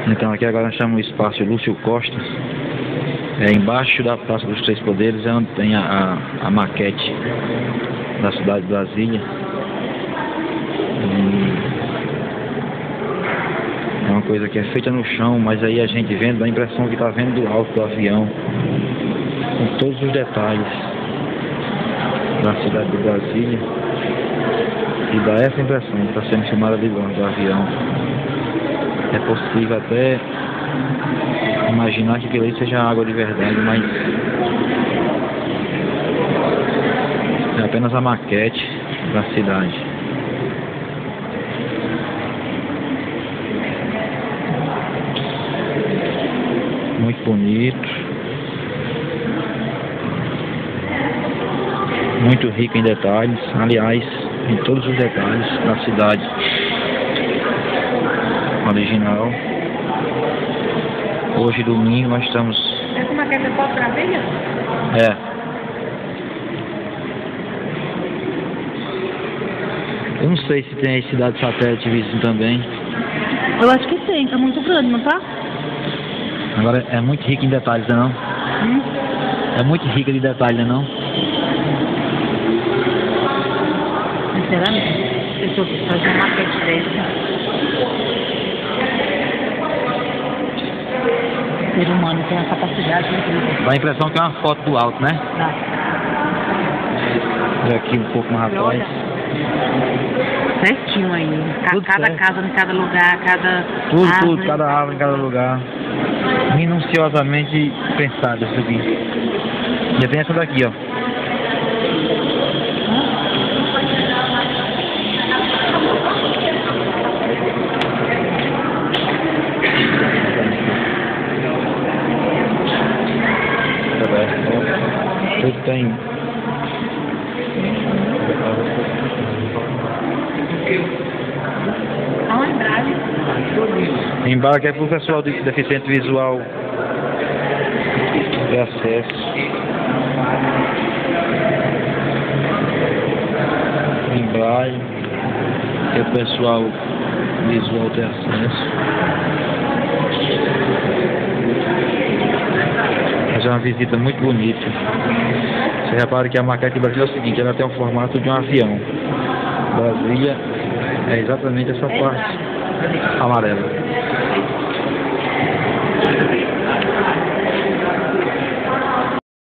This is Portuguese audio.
Então aqui agora nós estamos no espaço Lúcio Costa. Embaixo da Praça dos Três Poderes é onde tem a maquete da cidade de Brasília. É uma coisa que é feita no chão, mas aí a gente vendo, dá a impressão que está vendo do alto do avião, com todos os detalhes da cidade de Brasília, e dá essa impressão que está sendo filmada de longe do avião. É possível até imaginar que aquilo ali seja água de verdade, mas é apenas a maquete da cidade. Muito bonito, muito rico em detalhes, aliás, em todos os detalhes da cidade original. Hoje, domingo, nós estamos... Essa maquete é só Brasília? É. Eu não sei se tem aí cidade satélite vizinho também. Eu acho que tem, tá muito grande, não tá? Agora é muito rico em detalhes, não? É muito rica de detalhes, não? Sinceramente, se eu fazer uma maquete dessa, o ser humano tem a capacidade de incrível. Dá a impressão que é uma foto do alto, né? Dá. E aqui um pouco mais atrás. Certinho aí. Cada certo. casa em cada lugar, cada Tudo, árvore. cada árvore em cada lugar. Minuciosamente pensado isso aqui. Já tem essa daqui, ó. Tudo tem. Embaixo que é para o pessoal deficiente visual ter acesso. Em braille, que é o pessoal visual ter acesso. Mas é uma visita muito bonita. Você repara que a maquete de Brasília é o seguinte, ela tem o formato de um avião. Brasília é exatamente essa parte amarela.